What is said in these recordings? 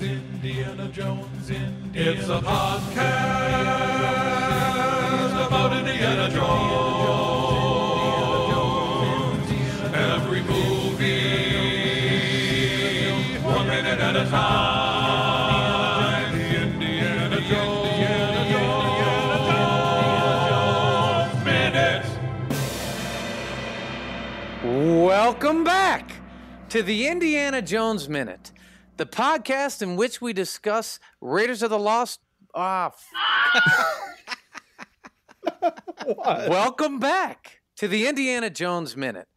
Indiana Jones, It's a podcast about Indiana Jones. Every movie, 1 minute at a time. The Indiana Jones Minute. Welcome back to the Indiana Jones Minute, the podcast in which we discuss Raiders of the Lost. Welcome back to the Indiana Jones Minute,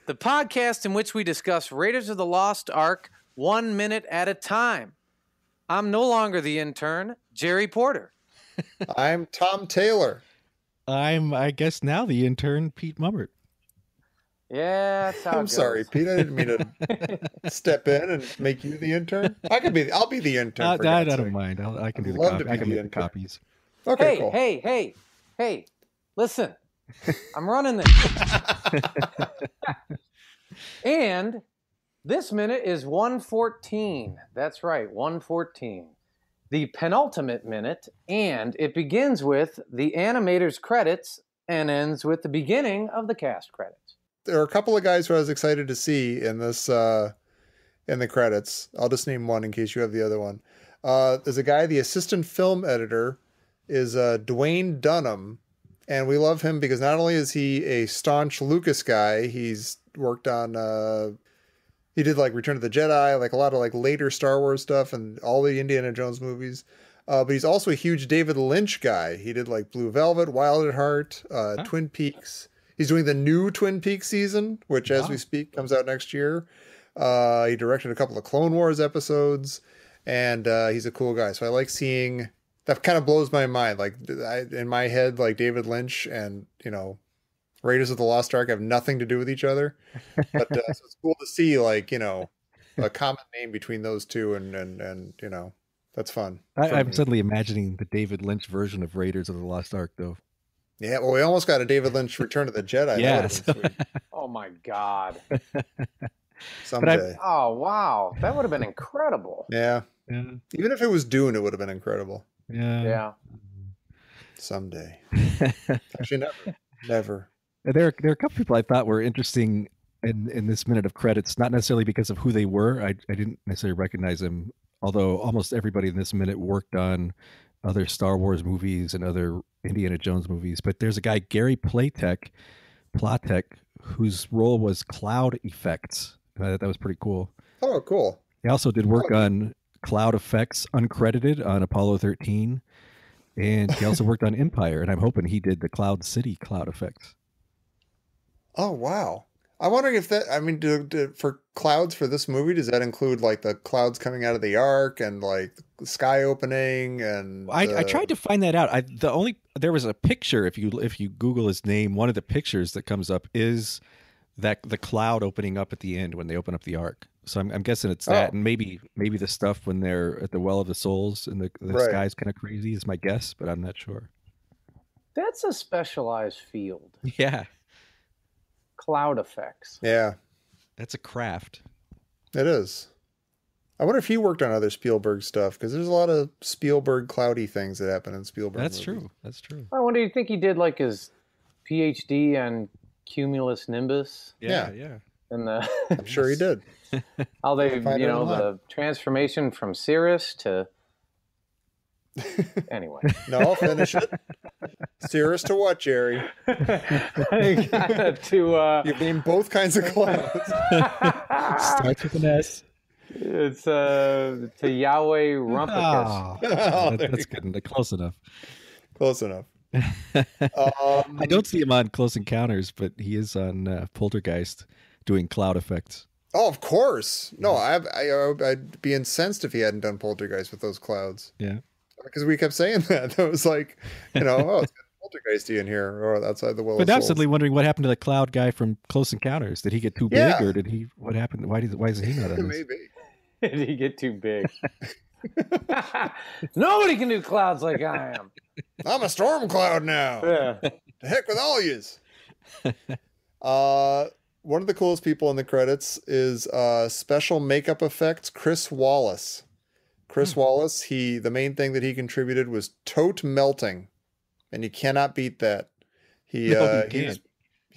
the podcast in which we discuss Raiders of the Lost Ark 1 minute at a time. I'm no longer the intern, Jerry Porter. I'm Tom Taylor. I guess now the intern, Pete Mummert. Yeah, that's how it I'm goes. sorry, Pete. I didn't mean to step in and make you the intern. I'll be the intern. For I God's don't sake. mind. I can do I'd the love copy. to be I can the make the intern. copies. Okay, cool. Hey, listen. I'm running this. And this minute is 114. That's right, 114. The penultimate minute, and it begins with the animator's credits and ends with the beginning of the cast credits. There are a couple of guys who I was excited to see in this in the credits. I'll just name one in case you have the other one. There's a guy, the assistant film editor is Dwayne Dunham, and we love him because not only is he a staunch Lucas guy, he's worked on he did like Return of the Jedi, like a lot of like later Star Wars stuff and all the Indiana Jones movies. But he's also a huge David Lynch guy. He did like Blue Velvet, Wild at Heart, Twin Peaks. He's doing the new Twin Peaks season, which as we speak comes out next year. He directed a couple of Clone Wars episodes, and he's a cool guy. So I like seeing that. Kind of blows my mind. Like in my head, like David Lynch and Raiders of the Lost Ark have nothing to do with each other. But so it's cool to see like a common name between those two, and that's fun. I'm suddenly imagining the David Lynch version of Raiders of the Lost Ark, though. Yeah, well, we almost got a David Lynch Return of the Jedi. Yes. That would have been sweet. Oh my God. Someday. Oh wow. That would have been incredible. Yeah. Yeah. Even if it was Dune, it would have been incredible. Yeah. Someday. Actually, never. There are a couple people I thought were interesting in this minute of credits, not necessarily because of who they were. I didn't necessarily recognize them, although almost everybody in this minute worked on other Star Wars movies and other Indiana Jones movies. But there's a guy, Gary Platek, whose role was cloud effects. That was pretty cool. Oh, cool. He also did work on cloud effects uncredited on Apollo 13. And he also worked on Empire, and I'm hoping he did the Cloud City cloud effects. Oh, wow. I'm wondering if that, I mean, for clouds for this movie, does that include like the clouds coming out of the Ark and like the sky opening? And I tried to find that out. There was a picture. If you Google his name, one of the pictures that comes up is that the cloud opening up at the end when they open up the Ark. So I'm guessing it's that, and maybe the stuff when they're at the Well of the Souls and the Right. sky's kind of crazy is my guess, but I'm not sure. That's a specialized field. Yeah, Cloud effects. Yeah, that's a craft. it is. I wonder if he worked on other Spielberg stuff, because there's a lot of Spielberg cloudy things that happen in Spielberg That's movies. true. That's true. I wonder, do you think he did like his PhD on cumulus nimbus Yeah. and the I'm sure he did. how they Find out a lot. the transformation from Cirrus to anyway. No, finish it. Steer us to what, Jerry? to You've named both kinds of clouds. Starts with an S. it's to Yahweh Rumpicus. Oh, there That's you good. Close enough. Close enough. I don't see him on Close Encounters, but he is on Poltergeist doing cloud effects. Oh, of course. No, I'd be incensed if he hadn't done Poltergeist with those clouds. Yeah. Because we kept saying that. That was like, it's got Poltergeisty in here or outside the Well But of now I'm Souls. suddenly wondering what happened to the cloud guy from Close Encounters. Did he get too big, Yeah. or what happened? Why isn't he not on this? Maybe. Did he get too big? Nobody can do clouds like I am. I'm a storm cloud now. Yeah. To heck with all yous. One of the coolest people in the credits is special makeup effects, Chris Wallace. Chris Wallace, the main thing that he contributed was tote melting, and you cannot beat that. He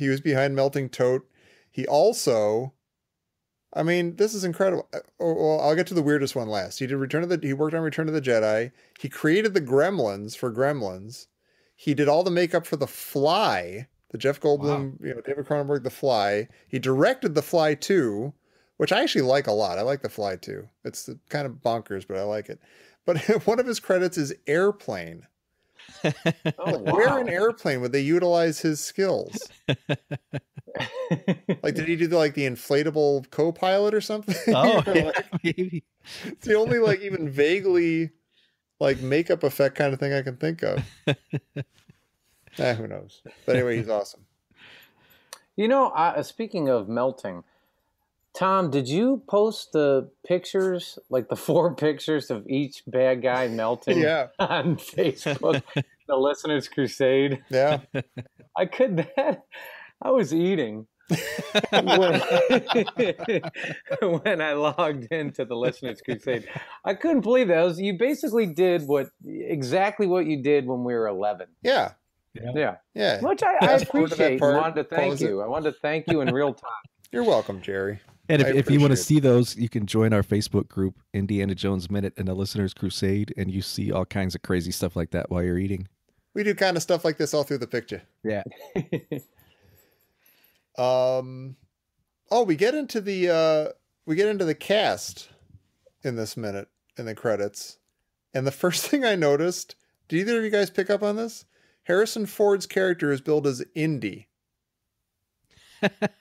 was behind melting tote. He also, I mean, this is incredible. Well, I'll get to the weirdest one last. He worked on Return of the Jedi. He created the Gremlins for Gremlins. He did all the makeup for The Fly, the Jeff Goldblum, David Cronenberg, The Fly. He directed The Fly 2, which I actually like a lot. I like The Fly 2. It's kind of bonkers, but I like it. But one of his credits is Airplane. Where in Airplane would they utilize his skills? Like, did he do the inflatable co-pilot or something? Oh, maybe. It's the only even vaguely makeup effect kind of thing I can think of. Who knows? But anyway, he's awesome. Speaking of melting, Tom, did you post the pictures, the 4 pictures of each bad guy melting on Facebook? The Listener's Crusade. Yeah. I was eating when I logged into the Listener's Crusade. I couldn't believe that. You basically did exactly what you did when we were 11. Yeah. Yeah. Which I appreciate and wanted to thank you. I wanted to thank you in real time. You're welcome, Jerry. And if you want to see those, you can join our Facebook group, Indiana Jones Minute and the Listener's Crusade, and you see all kinds of crazy stuff like that while you're eating. We do kind of stuff like this all through the picture. Yeah. We get into the cast in this minute in the credits. And the first thing I noticed, did either of you guys pick up on this? Harrison Ford's character is billed as Indy.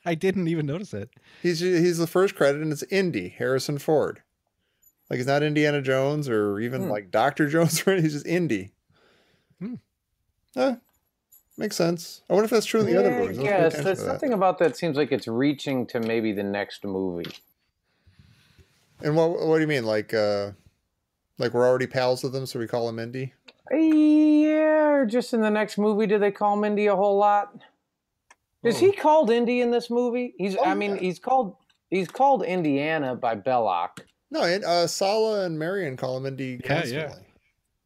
I didn't even notice it. He's the first credit, and it's Indy, Harrison Ford. He's not Indiana Jones or even Dr. Jones, right? He's just Indy. Makes sense. I wonder if that's true in the other movies. Yes, there's something about that seems like it's reaching to maybe the next movie. And what do you mean? We're already pals with him, so we call him Indy? Yeah, or just in the next movie, do they call him Indy a whole lot? Is he called Indy in this movie? He's called Indiana by Belloc. No, Sala and Marion call him Indy constantly. Yeah.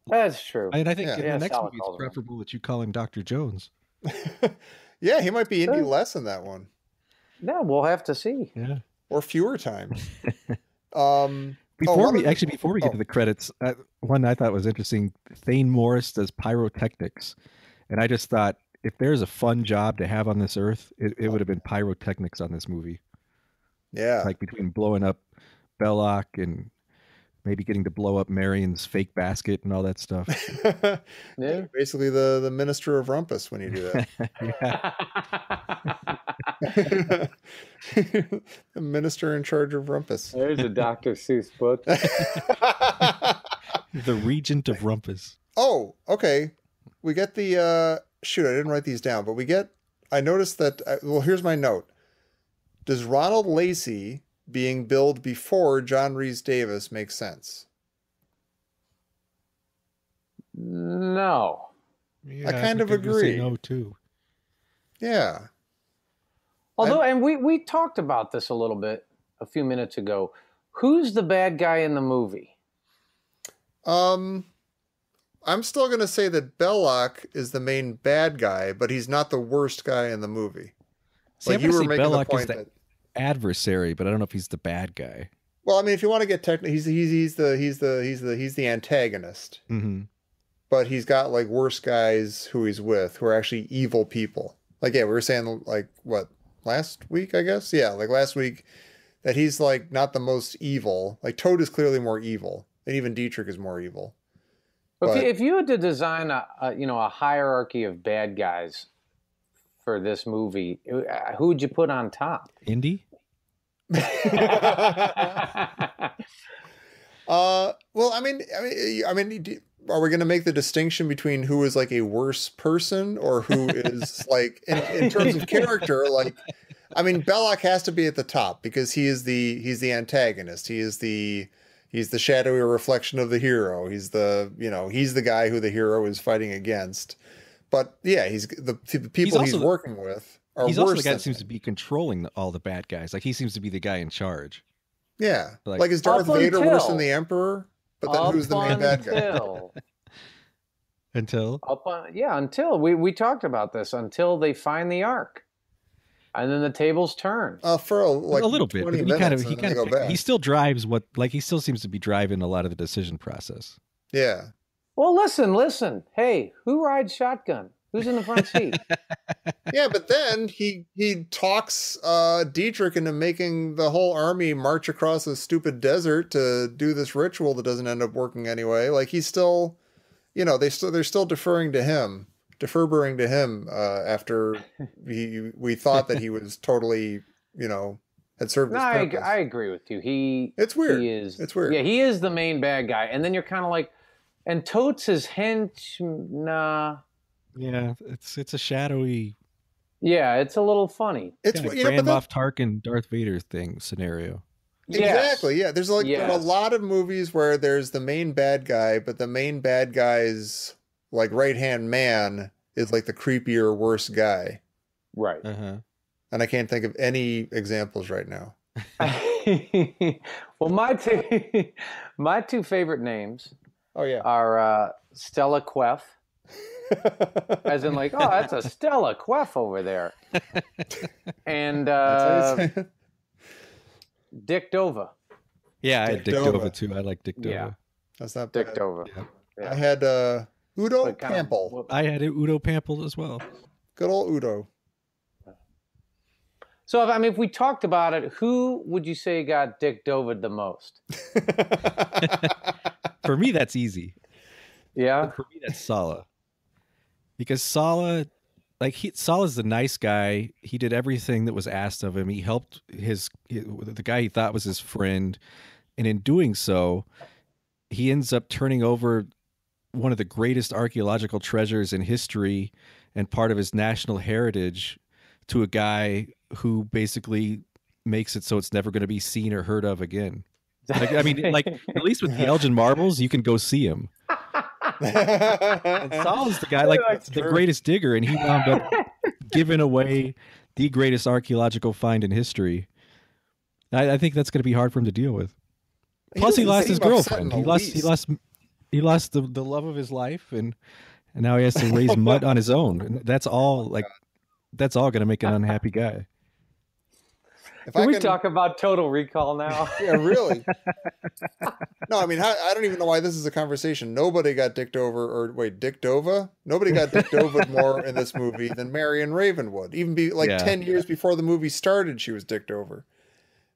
That's true. And I think in the next movie, it's preferable that you call him Dr. Jones. Yeah, he might be Indy less in that one. Yeah, we'll have to see. Yeah. Or fewer times. Before we get to the credits, one I thought was interesting, Thane Morris does pyrotechnics. And I just thought, if there's a fun job to have on this earth, it would have been pyrotechnics on this movie. Yeah. Between blowing up Belloc and maybe getting to blow up Marion's fake basket and all that stuff. Yeah. Basically the minister of rumpus when you do that. The minister in charge of rumpus. There's a Dr. Seuss book. The regent of rumpus. Oh, okay. We get the... Shoot, I didn't write these down, but I noticed that, here's my note. Does Ronald Lacey being billed before John Rhys Davis make sense? No. Yeah, I kind of agree. No, too. Yeah. Although, and we talked about this a little bit a few minutes ago. Who's the bad guy in the movie? I'm still going to say that Belloc is the main bad guy, but he's not the worst guy in the movie. See, you were making Belloc the point that adversary, but I don't know if he's the bad guy. Well, I mean, if you want to get technical, he's the antagonist. Mm-hmm. But he's got worse guys who he's with who are actually evil people. We were saying last week, I guess. Yeah, last week that he's not the most evil. Toad is clearly more evil, and even Dietrich is more evil. If you had to design a hierarchy of bad guys for this movie, who would you put on top? Indy? Well, I mean, are we going to make the distinction between who is a worse person or who is in terms of character? Belloc has to be at the top because he's the antagonist. He's the shadowy reflection of the hero. He's the guy who the hero is fighting against. But yeah, he's the people he's working with are worse. He's also the guy that seems to be controlling all the bad guys. He seems to be the guy in charge. Yeah. Is Darth Vader worse than the Emperor? But then who's the main bad guy? Until we talked about this, until they find the Ark. And then the tables turn. For a little bit. But he still drives he still seems to be driving a lot of the decision process. Yeah. Well, listen. Hey, who rides shotgun? Who's in the front seat? Yeah, but then he talks Dietrich into making the whole army march across a stupid desert to do this ritual that doesn't end up working anyway. Like he's still, they're still deferring to him after we thought that he was totally, had served his purpose. I agree with you. It's weird. It's weird. Yeah, he is the main bad guy, and then you're kind of like, and Totes is nah. Yeah, it's a shadowy. Yeah, it's a little funny. It's kind of Grand Moff Tarkin, Darth Vader scenario. Exactly. Yeah, there are a lot of movies where there's the main bad guy, but the main bad guy's like right-hand man is like the creepier, worse guy. Right. Uh-huh. And I can't think of any examples right now. Well, my two favorite names are Stella Queff. As in like, oh, that's a Stella Queff over there. And Dick Dova. Yeah, I had Dick Dova too. I like Dick Dova. Yeah. That's not Dick bad. Dova. Yeah. I had Udo Pample. I had Udo Pample as well. Good old Udo. So, if we talked about it, who would you say got Dick Dova the most? For me, that's easy. Yeah? For me, that's Sala. Because Sala, Sala's the nice guy. He did everything that was asked of him. He helped the guy he thought was his friend. And in doing so, he ends up turning over one of the greatest archaeological treasures in history and part of his national heritage to a guy who basically makes it so it's never going to be seen or heard of again. At least with the Elgin marbles, you can go see him. And Sala's the guy, the greatest digger, and he wound up giving away the greatest archaeological find in history. I think that's going to be hard for him to deal with. Plus, he lost his girlfriend. He lost the love of his life, and now he has to raise mud on his own. And that's all going to make an unhappy guy. Can we talk about Total Recall now? Yeah, really. No, I don't even know why this is a conversation. Nobody got Dick Dova? Nobody got Dick Dova more in this movie than Marion Ravenwood. Even 10 years before the movie started, she was dicked over.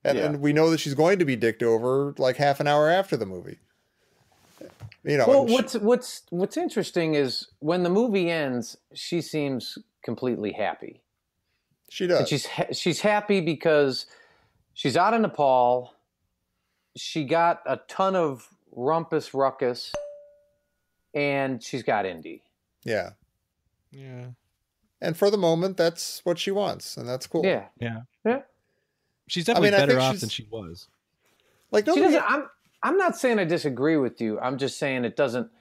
And we know that she's going to be dicked over like half an hour after the movie. Well, what's interesting is when the movie ends, she seems completely happy. She does. And she's happy because she's out in Nepal. She got a ton of rumpus ruckus, and she's got Indy. Yeah. Yeah. And for the moment, that's what she wants, and that's cool. Yeah. Yeah. Yeah. She's definitely better off than she was. I'm not saying I disagree with you. I'm just saying it doesn't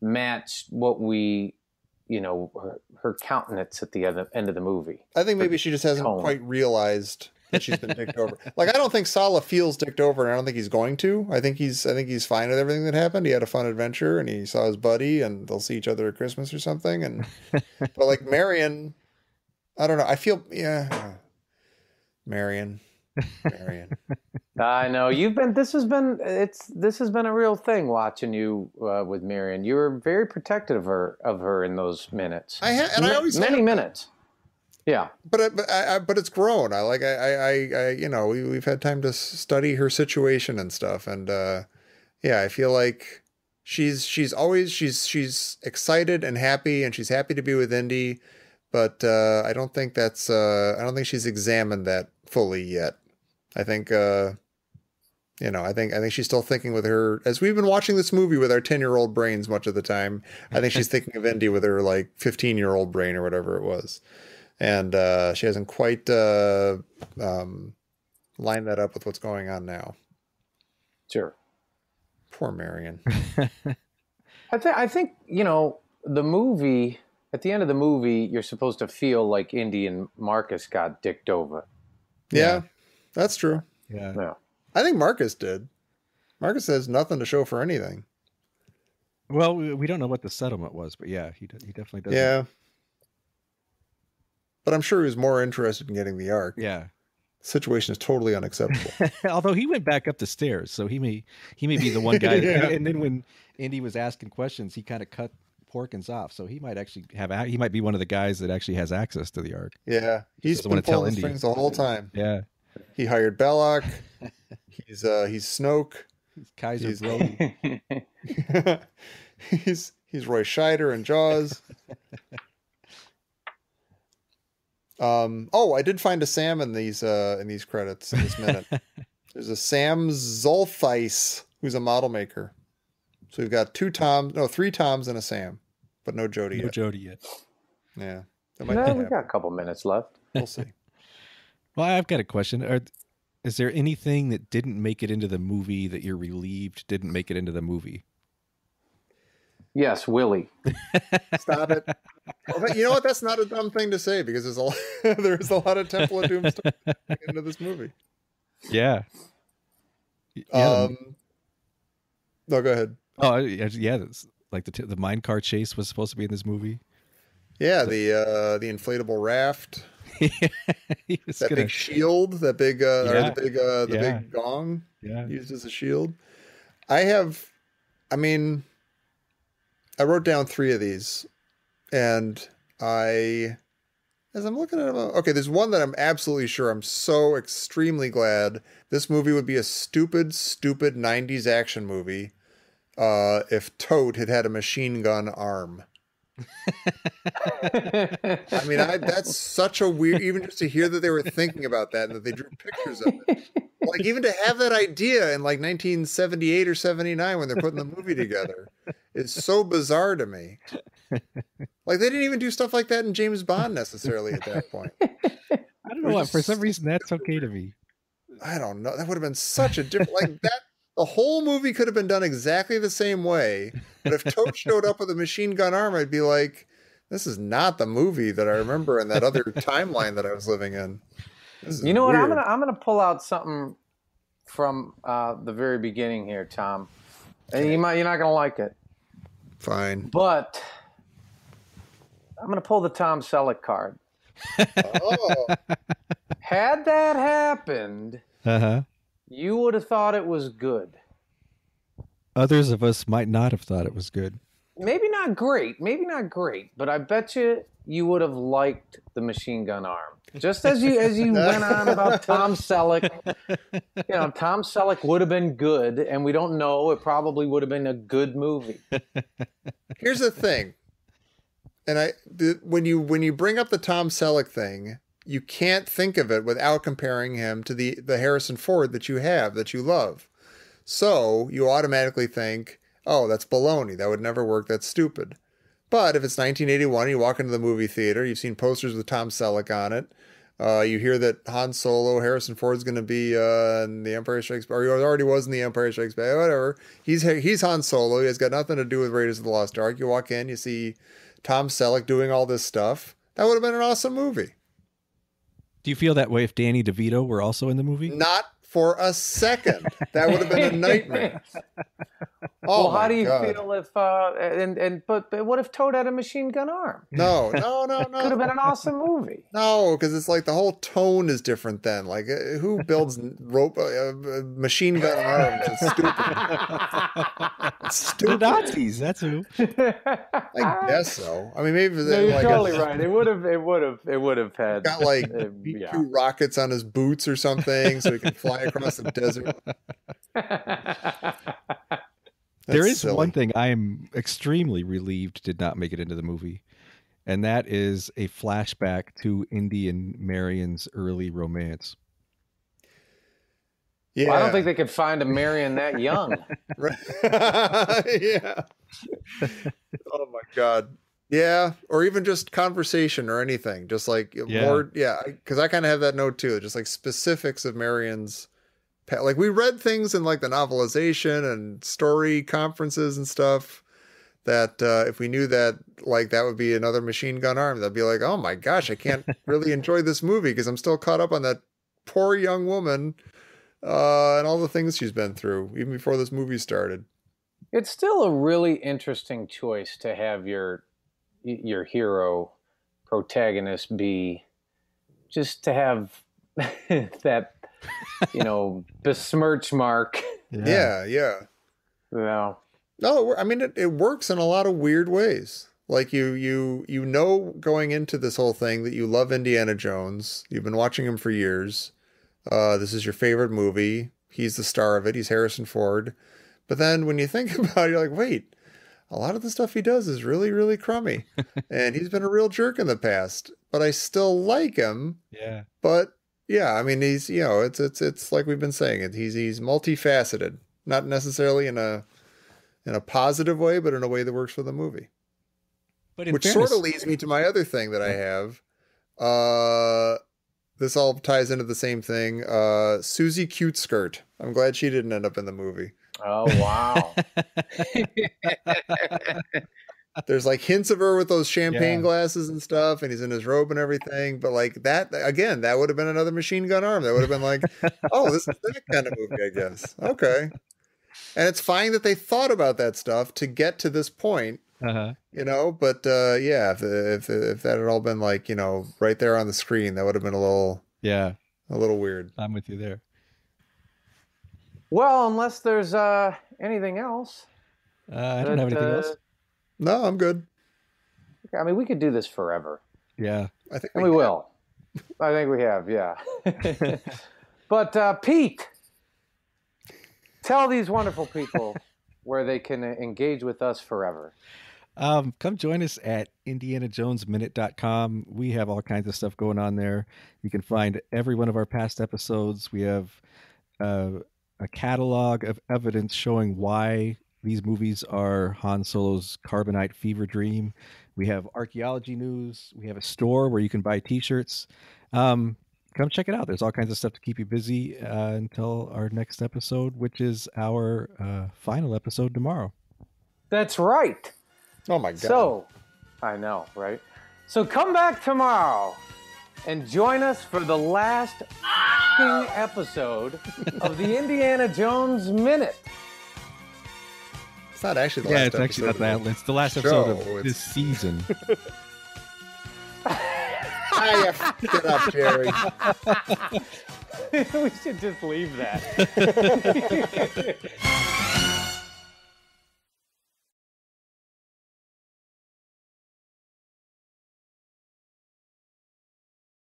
match what we, her countenance at the end of the movie. I think maybe she just hasn't quite realized that she's been dicked over. I don't think Sala feels dicked over, and I don't think he's going to. I think he's fine with everything that happened. He had a fun adventure, and he saw his buddy, and they'll see each other at Christmas or something. And but Marion, I don't know. I feel Marion. I know this has been a real thing watching you with Marion. You were very protective of her in those minutes. I always many minutes. Yeah, but it's grown. We've had time to study her situation and stuff, and I feel like she's always excited and happy, and she's happy to be with Indy, but I don't think she's examined that fully yet. I think I think she's still thinking with her, as we've been watching this movie with our 10-year-old brains much of the time. I think she's thinking of Indy with her 15-year-old brain or whatever it was. And she hasn't quite lined that up with what's going on now. Sure. Poor Marion. I think, the movie, at the end of the movie, you're supposed to feel like Indy and Marcus got dicked over. Yeah, that's true. Yeah. I think Marcus did. Marcus has nothing to show for anything. Well, we don't know what the settlement was, but yeah, he definitely does. Yeah. But I'm sure he was more interested in getting the Ark. Yeah. The situation is totally unacceptable. Although he went back up the stairs, so he may be the one guy. Yeah. And then when Indy was asking questions, he kind of cut Porkins off, so he might actually he might be one of the guys that actually has access to the Ark. Yeah. He's Doesn't been wanna tell pulling the Indy. strings the whole time. Yeah, He hired Belloc. He's Snoke. Kaiser He's- Brody. he's Roy Scheider in Jaws. I did find a Sam in these credits in this minute. There's a Sam Zolthice who's a model maker. So we've got three Toms and a Sam, but no Jody No yet. Jody yet. Yeah, that No, might we happen. got a couple minutes left. We'll see. Well, I've got a question. Is there anything that didn't make it into the movie that you're relieved didn't make it into the movie? Yes, Willie. Stop it. Well, you know what? That's not a dumb thing to say because there's a lot of Temple of Doom stuff into this movie. Yeah. No, go ahead. Oh, yeah. That's like the minecart chase was supposed to be in this movie. Yeah, the inflatable raft, He was that gonna- big shield, that big or Yeah. the Yeah. big gong yeah. used as a shield. I wrote down 3 of these, and as I'm looking at them, okay, there's one that I'm absolutely sure I'm so extremely glad this movie would be a stupid 90s action movie if Toad had had a machine gun arm. I mean, that's such a weird, even just to hear that they were thinking about that and that they drew pictures of it. Like, even to have that idea in like 1978 or 79 when they're putting the movie together is so bizarre to me. Like, they didn't even do stuff like that in James Bond necessarily at that point. I don't know why. For some reason, that's okay to me. I don't know. That would have been such a different, like that. The whole movie could have been done exactly the same way. But if Toad showed up with a machine gun arm, I'd be like, this is not the movie that I remember in that other timeline that I was living in. This is You know what? weird. I'm gonna pull out something from the very beginning here, Tom. And you're not gonna like it, Fine. but I'm gonna pull the Tom Selleck card. Oh, Had that happened, Uh-huh. you would have thought it was good. Others of us might not have thought it was good. Maybe not great, but I bet you would have liked the machine gun arm. Just as you went on about Tom Selleck, Tom Selleck would have been good, and we don't know. It probably would have been a good movie. here's the thing. And when you bring up the Tom Selleck thing, you can't think of it without comparing him to the Harrison Ford that you love. So you automatically think, oh, that's baloney. That would never work. That's stupid. But if it's 1981, you walk into the movie theater, you've seen posters with Tom Selleck on it. You hear that Han Solo, Harrison Ford's going to be in The Empire Strikes Back, or he already was in The Empire Strikes Back, whatever. He's Han Solo. He has got nothing to do with Raiders of the Lost Ark. You walk in, you see Tom Selleck doing all this stuff. That would have been an awesome movie. Do you feel that way if Danny DeVito were also in the movie? Not for a second. That would have been a nightmare. Oh, Well, how my do you God. feel if but what if Toad had a machine gun arm? No. Could have been an awesome movie. No, because it's like the whole tone is different then. Like, who builds machine gun arms? It's stupid. It's The stupid. Nazis, that's who. I guess so. I mean, maybe No, they you're like totally right. It would have had. got like yeah. B-2 rockets on his boots or something, so he can fly across the desert. There That's is silly. one thing I am extremely relieved did not make it into the movie, and that is a flashback to Indy and Marion's early romance. Yeah, Well, I don't think they could find a Marion that young. Right. Yeah. Oh my God. Yeah, or even just conversation or anything, just like more. Yeah, because I kind of have that note too, just like specifics of Marion's. Like, we read things in like the novelization and story conferences and stuff that if we knew that like that would be another machine gun arm, that'd be like, oh my gosh, I can't really enjoy this movie because I'm still caught up on that poor young woman and all the things she's been through even before this movie started. It's still a really interesting choice to have your hero protagonist be just to have that, besmirch mark. Yeah. Yeah. No, I mean it works in a lot of weird ways. Like you know going into this whole thing that you love Indiana Jones. You've been watching him for years. This is your favorite movie. He's the star of it. He's Harrison Ford. But then when you think about it, you're like, wait, a lot of the stuff he does is really, really crummy. And he's been a real jerk in the past. But I still like him. Yeah. But yeah, I mean he's it's like we've been saying. He's multifaceted. Not necessarily in a positive way, but in a way that works for the movie. But in Which fairness, sort of leads me to my other thing that I have. This all ties into the same thing. Susie Cute Skirt. I'm glad she didn't end up in the movie. Oh, wow. There's like hints of her with those champagne glasses and stuff, and he's in his robe and everything. But like that, again, that would have been another Machine Gun Arm. That would have been like, oh, this is that kind of movie, I guess. Okay. And it's fine that they thought about that stuff to get to this point, but yeah, if that had all been like, right there on the screen, that would have been a little weird. I'm with you there. Well, unless there's anything else. I don't have anything else. No, I'm good. I mean, we could do this forever. Yeah. I think we will. I think we have, yeah. But Pete, tell these wonderful people where they can engage with us forever. Come join us at IndianaJonesMinute.com. We have all kinds of stuff going on there. You can find every one of our past episodes. We have a catalog of evidence showing why these movies are Han Solo's carbonite fever dream. We have archaeology news. We have a store where you can buy T-shirts. Come check it out. There's all kinds of stuff to keep you busy until our next episode, which is our final episode tomorrow. That's right. Oh, my God. So, I know, right? So come back tomorrow and join us for the last episode of the Indiana Jones Minute. It's not actually the last episode. Yeah, it's actually not that. It's the last episode of this season. You f***ed it up, Jerry. We should just leave that.